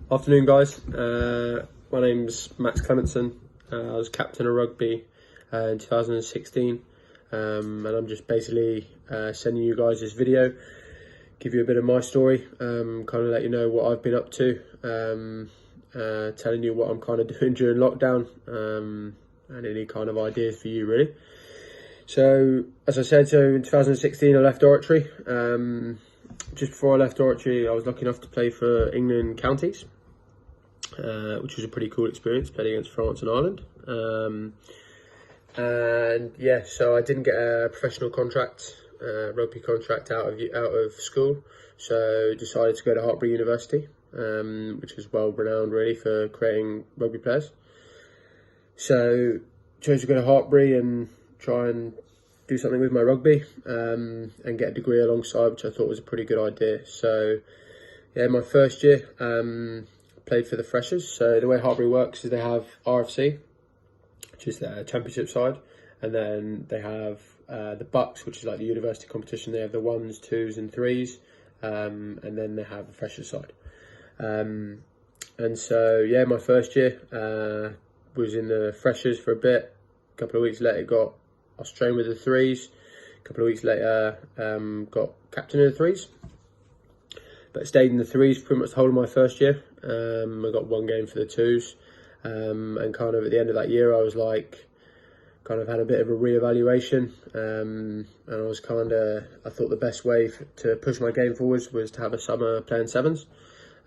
Afternoon, guys. My name's Max Clementson. I was captain of rugby in 2016, and I'm just basically sending you guys this video, give you a bit of my story, kind of let you know what I've been up to, telling you what I'm kind of doing during lockdown, and any kind of ideas for you, really. So, as I said, in 2016 I left Oratory. Just before I left Oratory, I was lucky enough to play for England counties, which was a pretty cool experience, playing against France and Ireland. And yeah, so I didn't get a professional contract, rugby contract out of school, so decided to go to Hartpury University, which is well renowned really for creating rugby players. So chose to go to Hartpury and try and do something with my rugby, and get a degree alongside, which I thought was a pretty good idea. So yeah, my first year, played for the freshers. So the way Hartpury works is they have RFC, which is their championship side, and then they have the Bucks, which is like the university competition. They have the 1s, 2s and 3s, and then they have the freshers side. And so yeah, my first year was in the freshers for a bit. A couple of weeks later I was training with the 3s. A couple of weeks later, got captain of the 3s. But stayed in the 3s pretty much the whole of my first year. I got one game for the 2s. And kind of at the end of that year, I was like, kind of had a bit of a re-evaluation. And I thought the best way to push my game forwards was to have a summer playing 7s.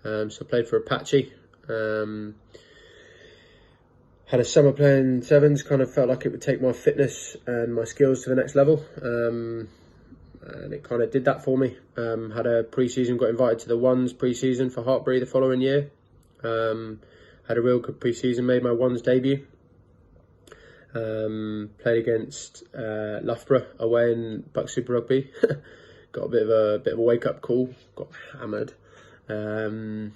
So I played for Apache. Had a summer playing 7s, kind of felt like it would take my fitness and my skills to the next level. And it kind of did that for me. Had a pre-season, got invited to the 1s pre-season for Hartpury the following year. Had a real good pre-season, made my 1s debut. Played against Loughborough away in Buck Super Rugby. Got a bit of a wake-up call, got hammered. And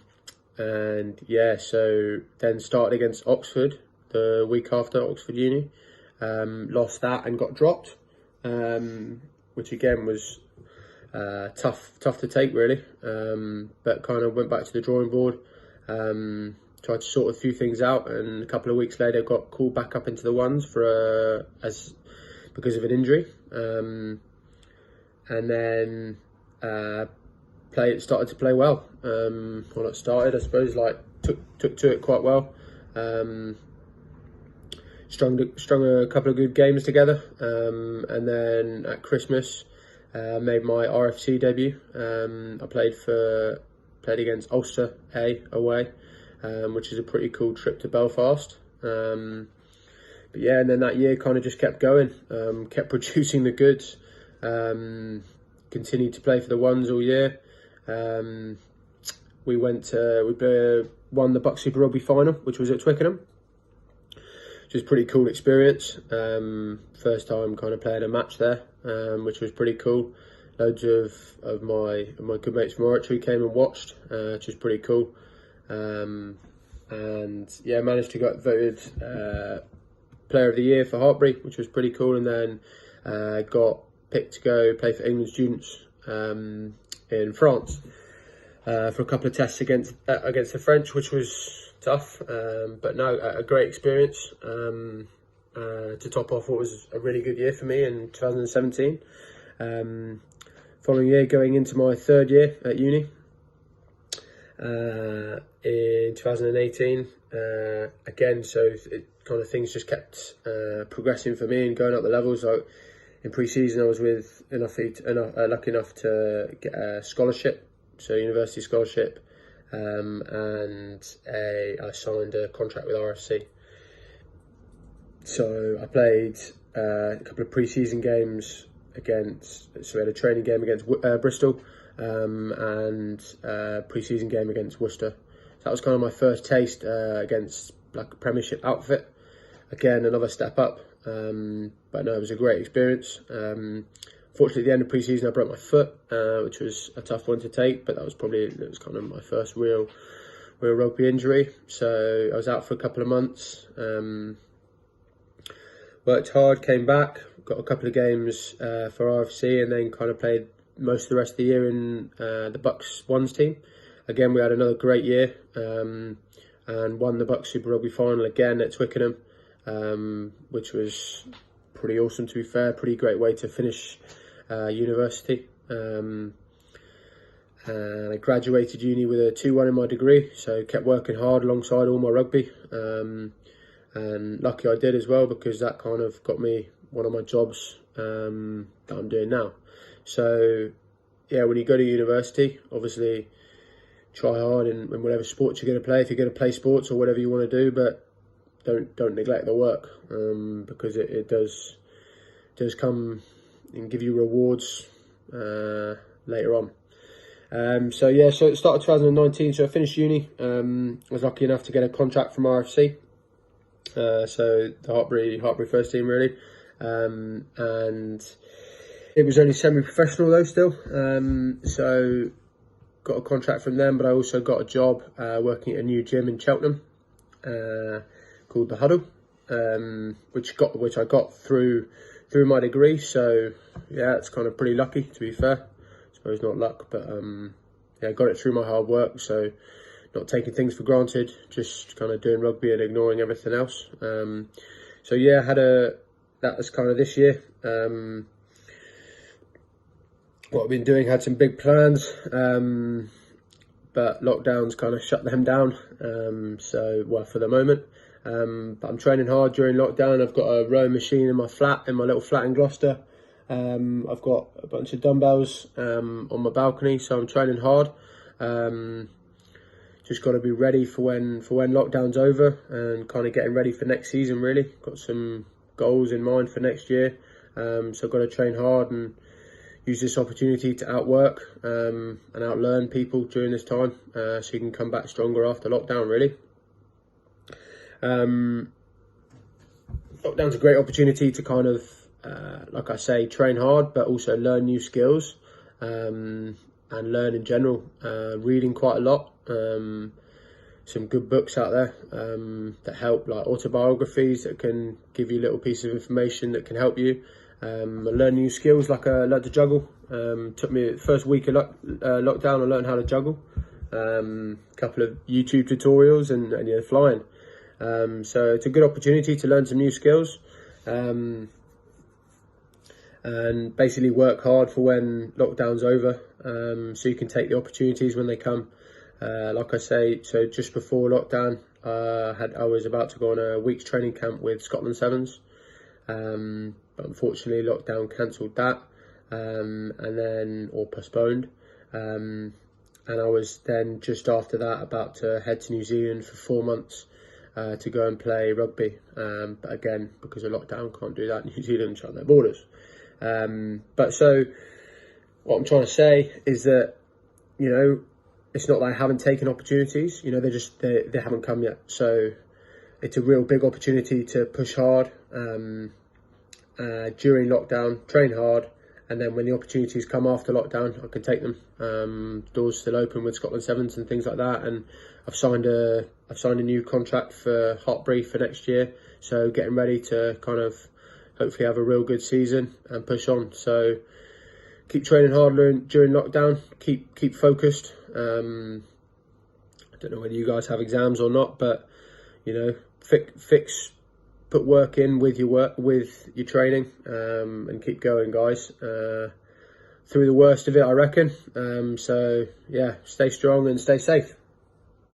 yeah, so then started against Oxford the week after, Oxford Uni. Lost that and got dropped, which again was tough to take really, but kind of went back to the drawing board, tried to sort a few things out, and a couple of weeks later got called back up into the 1s because of an injury, and then started to play well. Well, not started, I suppose, like took to it quite well. Strung a couple of good games together, and then at Christmas made my RFC debut. I played against Ulster A away, which is a pretty cool trip to Belfast. But yeah, and then that year kind of just kept going, kept producing the goods, continued to play for the 1s all year. We won the Buck Super Rugby final, which was at Twickenham, which was a pretty cool experience. First time kind of playing a match there, which was pretty cool. Loads of my good mates from Oratory came and watched, which was pretty cool. And yeah, managed to get voted Player of the Year for Hartpury, which was pretty cool. And then got picked to go play for England students in France for a couple of tests against the French, which was tough, but no, a great experience. To top off what was a really good year for me in 2017. Following year, going into my 3rd year at uni, in 2018, again, so it kind of things just kept progressing for me and going up the levels. Like in pre-season, I was lucky enough to get a scholarship, so university scholarship. And I signed a contract with RFC. So I played a couple of pre-season games so we had a training game against Bristol, and a pre-season game against Worcester. So that was kind of my first taste against like a Premiership outfit. Again, another step up, but no, it was a great experience. Fortunately, at the end of pre-season, I broke my foot, which was a tough one to take, but it was kind of my first real rugby injury. So I was out for a couple of months, worked hard, came back, got a couple of games for RFC, and then kind of played most of the rest of the year in the Bucks 1s team. again, we had another great year and won the Bucks Super Rugby final again at Twickenham, which was pretty awesome, to be fair. Pretty great way to finish university. And I graduated uni with a 2-1 in my degree, so kept working hard alongside all my rugby. And lucky I did as well, because that kind of got me one of my jobs that I'm doing now. So yeah, when you go to university, obviously try hard in whatever sports you're going to play, if you're going to play sports or whatever you want to do, but don't neglect the work, because it does come and give you rewards later on. So yeah, so at the start of 2019, so I finished uni. I was lucky enough to get a contract from RFC, so the Hartbury first team really, and it was only semi-professional though still. So got a contract from them, but I also got a job working at a new gym in Cheltenham called the Huddle, which I got through my degree. So yeah, it's kind of pretty lucky, to be fair. I suppose not luck, but yeah, I got it through my hard work. So not taking things for granted, just kind of doing rugby and ignoring everything else. So yeah, that was kind of this year. What I've been doing, had some big plans, but lockdowns kind of shut them down. So well, for the moment. But I'm training hard during lockdown. I've got a rowing machine in my little flat in Gloucester. I've got a bunch of dumbbells on my balcony, so I'm training hard. Just got to be ready for when lockdown's over, and kind of getting ready for next season really. Got some goals in mind for next year, so I've got to train hard and use this opportunity to outwork and outlearn people during this time, so you can come back stronger after lockdown really. Lockdown's a great opportunity to kind of, like I say, train hard, but also learn new skills and learn in general. Reading quite a lot. Some good books out there that help, like autobiographies that can give you little pieces of information that can help you. I learned new skills, like I learned to juggle. Took me the first week of lockdown, I learned how to juggle. Couple of YouTube tutorials and yeah, flying. So it's a good opportunity to learn some new skills, and basically work hard for when lockdown's over, so you can take the opportunities when they come. Like I say, so just before lockdown, I was about to go on a week's training camp with Scotland Sevens, but unfortunately lockdown cancelled that, or postponed. And I was then just after that about to head to New Zealand for 4 months to go and play rugby, but again, because of lockdown, can't do that. New Zealand shut their borders. But so what I'm trying to say is that, you know, it's not that I haven't taken opportunities, you know, they haven't come yet. So it's a real big opportunity to push hard during lockdown, train hard, and then when the opportunities come after lockdown, I can take them. Doors still open with Scotland Sevens and things like that, and I've signed a new contract for Hartbury for next year. So getting ready to kind of hopefully have a real good season and push on. So keep training hard during lockdown. Keep focused. I don't know whether you guys have exams or not, but you know, put work in with your training, and keep going, guys. Through the worst of it, I reckon. So yeah, stay strong and stay safe.